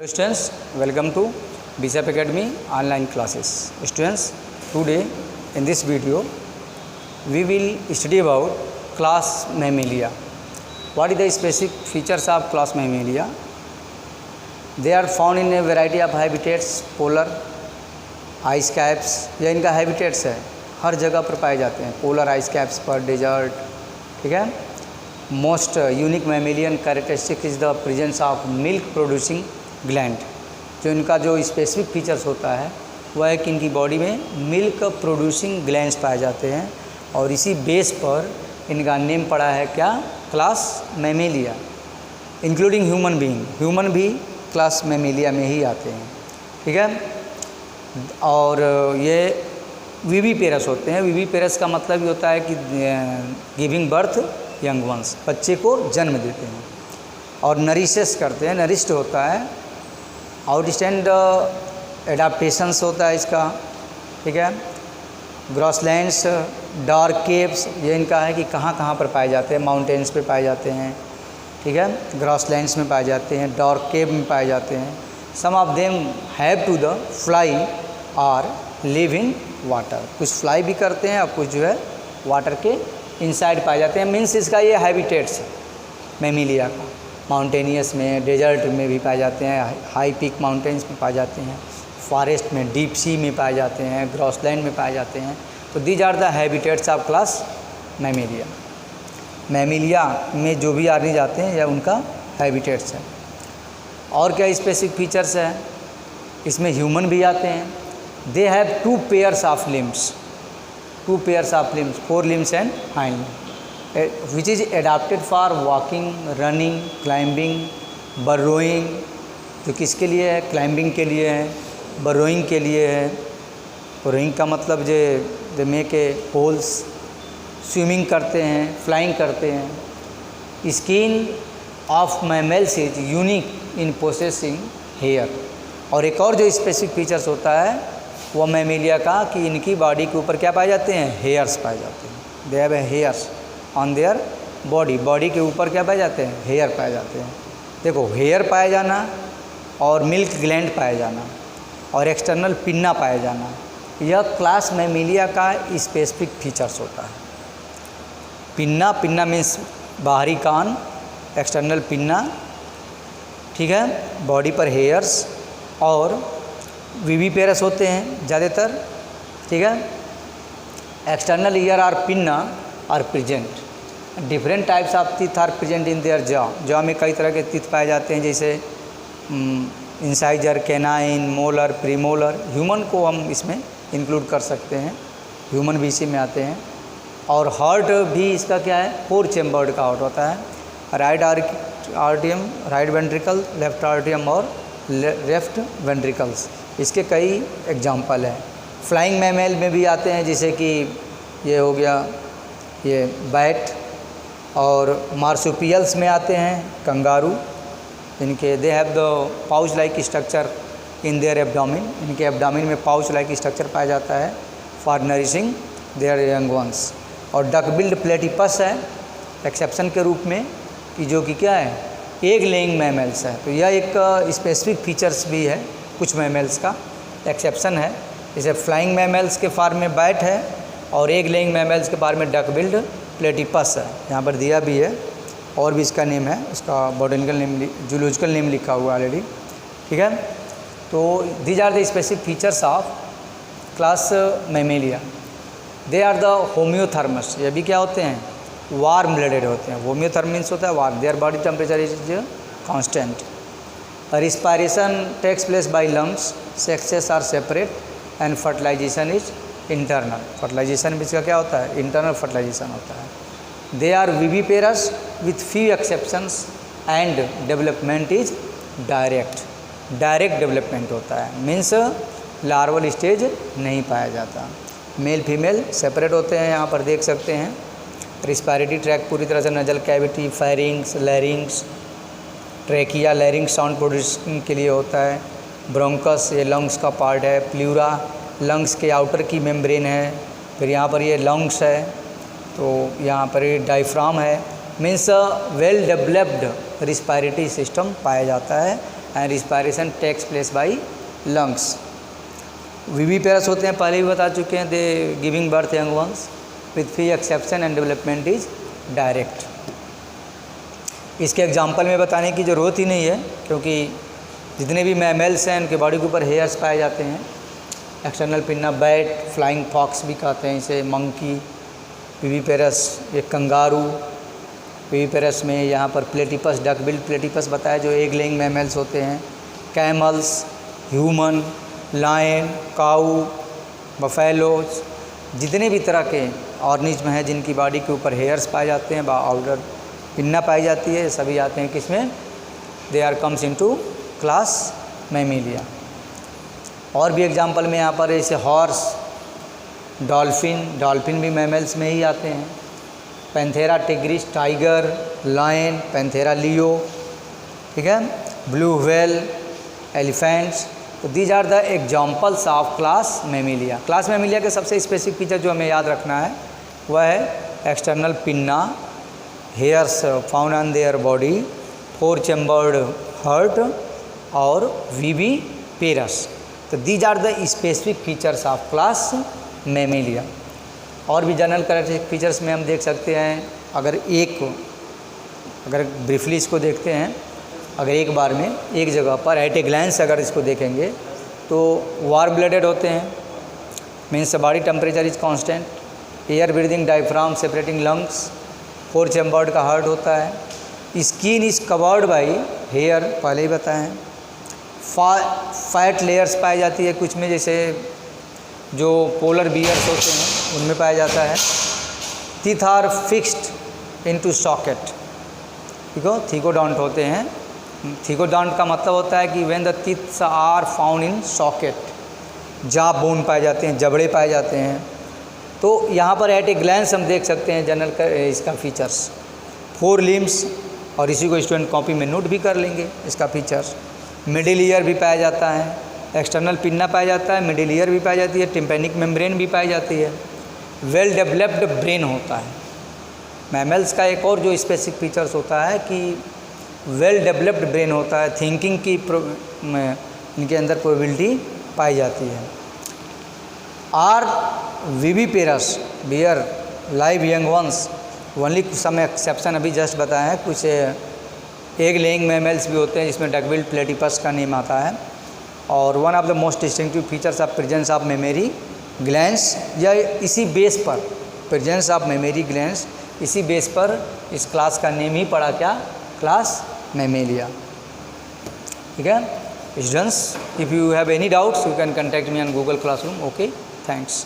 Students, welcome to BSAP Academy online classes. Students, today in this video we will study about class Mammalia. What is the specific features of class Mammalia? They are found in a variety of habitats, polar, ice caps. यह इनका habitats है, हर जगह पर पाए जाते हैं. Polar ice caps पर, desert. ठीक है. Most unique mammalian characteristic is the presence of milk producing gland. जो इनका जो स्पेसिफिक फीचर्स होता है वह है कि इनकी बॉडी में मिल्क प्रोड्यूसिंग ग्लैंड्स पाए जाते हैं और इसी बेस पर इनका नेम पड़ा है क्या, class Mammalia. Including human being, human भी क्लास मैमेलिया में ही आते हैं. ठीक है. और ये विविपेरस होते हैं. विविपेरस का मतलब ये होता है कि गिविंग बर्थ यंग वंस, बच्चे को जन्म देते हैं. और नरिशेस करते हैं, नरिश्ड होता है. आउटस्टैंड एडाप्टेशंस होता है इसका. ठीक है. ग्रॉसलैंड्स, डार्क केव्स, ये इनका है कि कहाँ कहाँ पर पाए जाते हैं. माउंटेन्स पे पाए जाते हैं. ठीक है. ग्रॉसलैंड्स में पाए जाते हैं, डार्क केव में पाए जाते हैं. Some of them have to the fly और लिव इन वाटर. कुछ फ्लाई भी करते हैं और कुछ जो है वाटर के इनसाइड पाए जाते हैं. मीन्स इसका ये हैबिटेट्स है मैमेलिया का. माउंटेनियस में, डेजर्ट में भी पाए जाते हैं, हाई पीक माउंटेन्स में पाए जाते हैं, फॉरेस्ट में, डीप सी में पाए जाते हैं, ग्रॉसलैंड में पाए जाते हैं. तो these are the habitats of class Mammalia. Mammalia में जो भी आदमी जाते हैं यह उनका हैबिटेट्स है. और क्या स्पेसिफिक फीचर्स है इसमें, ह्यूमन भी आते हैं. They have 2 pairs of limbs, 2 pairs of limbs, 4 limbs and hind, which is adapted for walking, running, climbing, burrowing. जो किसके लिए है, क्लाइंबिंग के लिए है, बरोइंग के लिए है. बरोइंग का मतलब जो they make a holes. Swimming करते हैं, फ्लाइंग करते हैं. Skin of mammals is unique in possessing hair. और एक और जो स्पेसिफिक फीचर्स होता है वो मैमेलिया का कि इनकी बॉडी के ऊपर क्या पाए जाते हैं, हेयर्स पाए जाते हैं. They have hairs on their body. Body के ऊपर क्या पाए जाते हैं, हेयर पाए जाते हैं. देखो, हेयर पाए जाना और मिल्क ग्लैंड पाए जाना और एक्सटर्नल पिन्ना पाए जाना, यह क्लास मैमेलिया का स्पेसिफिक फीचर्स होता है. पिन्ना, पिन्ना मीन्स बाहरी कान, एक्सटर्नल पिन्ना. ठीक है. बॉडी पर हेयर्स और विविपेरस होते हैं ज़्यादातर. ठीक है. एक्सटर्नल ईयर और pinna are present. Different types of teeth are present in their jaw. Jaw में कई तरह के टीथ पाए जाते हैं, जैसे incisor, canine, molar, premolar. Human को हम इसमें इंक्लूड कर सकते हैं, ह्यूमन भी इसी में आते हैं. और हार्ट भी इसका क्या है, 4 चेम्बर्ड का हार्ट होता है. राइट आर्टियम, राइट वेंट्रिकल, लेफ्ट आर्टियम और लेफ्ट वेंट्रिकल्स, इसके कई एग्जाम्पल हैं. फ्लाइंग मैमल में भी आते हैं, जैसे कि ये हो गया ये बैट. और मार्सुपियल्स में आते हैं कंगारू. इनके they have the pouch like structure in their abdomen. इनके एब्डोमिन में पाउच लाइक स्ट्रक्चर पाया जाता है for nourishing there young ones. और डक बिल्ड प्लेटिपस है एक्सेप्शन के रूप में, कि जो कि क्या है, एग लेइंग मैमल्स है. तो यह एक स्पेसिफिक फीचर्स भी है कुछ मैमल्स का, एक्सेप्शन है. जैसे फ्लाइंग मैमल्स के फॉर्म में बैट है और एग लेइंग मैमल्स के बारे में डक बिल्ड प्लेटिपस है. यहाँ पर दिया भी है और भी इसका नेम है, इसका बॉटनिकल नेम, जूलॉजिकल नेम लिखा हुआ है ऑलरेडी. ठीक है. तो these are the specific features of class Mammalia. They are the homeothermous. ये भी क्या होते हैं, वार्म ब्लडेड होते हैं. होम्योथर्मिन्स होता है warm. Their body temperature is constant. Respiration takes place by lungs. Sexes are separate and fertilization is internal. Fertilization भी इसका क्या होता है, इंटरनल फर्टिलाइजेशन होता है. They are viviparous with few exceptions and development is direct. Direct development होता है, means larval stage नहीं पाया जाता. मेल फीमेल सेपरेट होते हैं, यहाँ पर देख सकते हैं. रिस्पायरेटरी ट्रैक पूरी तरह से nasal cavity, pharynx, लैरिंग्स, trachea लैरिंग्स sound producing के लिए होता है. ब्रोंकस ये लंग्स का पार्ट है. प्लूरा लंग्स के आउटर की मेम्ब्रेन है. फिर यहाँ पर ये लंग्स है, तो यहाँ पर ये डायफ्राम है. Means well developed respiratory system पाया जाता है and respiration takes place by lungs. Viviparous होते हैं, पहले भी बता चुके हैं, they giving birth young ones with free exception and development is direct. इसके एग्जाम्पल में बताने की ज़रूरत ही नहीं है, क्योंकि जितने भी मैमल्स हैं उनके बॉडी के ऊपर हेयर्स पाए जाते हैं। External pinna, bat, flying fox भी कहते हैं इसे, मंकी, विविपेरस, ये कंगारू। विविपेरस में यहाँ पर प्लेटिपस, डक बिल्ड प्लेटिपस बताया जो एग लेइंग मैमल्स होते हैं। कैमल्स, ह्यूमन, लायन, काऊ, बफेलोज, जितने भी तरह के ऑर्गेनिज्म हैं जिनकी बॉडी के ऊपर हेयर्स पाए जाते हैं, आउटर पिन्ना पाई जाती है, सभी आते हैं किसमें, they are comes into class Mammalia. और भी एग्जांपल में यहाँ पर जैसे हॉर्स, डॉल्फिन भी मैमल्स में ही आते हैं। Panthera tigris, tiger, lion, Panthera leo, ठीक है, ब्लू व्हेल, एलिफेंट्स। तो these are the examples of class Mammalia. Class Mammalia के सबसे स्पेसिफिक फीचर जो हमें याद रखना है वह है external pinna, hairs found on their body, 4 chambered heart और विविपेरस। तो these are the specific features of class Mammalia. और भी जनरल कैरेक्टरिस्टिक फीचर्स में हम देख सकते हैं, अगर ब्रीफली इसको देखते हैं, अगर एक बार में एक जगह पर एट ए ग्लैंस अगर इसको देखेंगे तो वार्म ब्लडेड होते हैं, means body temperature is constant, air breathing diaphragm separating lungs, 4 chambered का हार्ट होता है, skin is covered by hair, पहले ही बताए हैं। फैट लेयर्स पाई जाती है कुछ में, जैसे जो पोलर बियर्स होते हैं उनमें पाया जाता है। Teeth are fixed into socket, ठीक हो, थीकोडॉन्ट होते हैं। थीकोडॉन्ट का मतलब होता है कि when the teeths are found in socket, jaw bone पाए जाते हैं, जबड़े पाए जाते हैं। तो यहाँ पर एट ए ग्लैंस हम देख सकते हैं जनरल इसका फीचर्स। 4 लिम्स, और इसी को स्टूडेंट कॉपी में नोट भी कर लेंगे इसका फीचर्स। मिडिल ईयर भी पाया जाता है, एक्सटर्नल पिन्ना पाया जाता है, मिडिल ईयर भी पाई जाती है, टिम्पेनिक मेम्ब्रेन भी पाई जाती है। वेल डेवलप्ड ब्रेन होता है। मैमल्स का एक और जो स्पेसिफिक फीचर्स होता है कि वेल डेवलप्ड ब्रेन होता है, थिंकिंग की इनके अंदर प्रोबेबिलिटी पाई जाती है। Are viviparous bear live young ones, only some exception अभी जस्ट बताया है। कुछ एग लेइंग मैमल्स भी होते हैं जिसमें डक बिल्ड प्लेटिपस का नेम आता है। और one of the most distinctive features of presence of mammary glands, या इसी बेस पर प्रेजेंस ऑफ मेमोरी ग्लैंड्स, इसी बेस पर इस क्लास का नेम ही पड़ा क्या, क्लास मैमेलिया। ठीक है students, if you have any doubts you can contact me on Google classroom. Okay, thanks.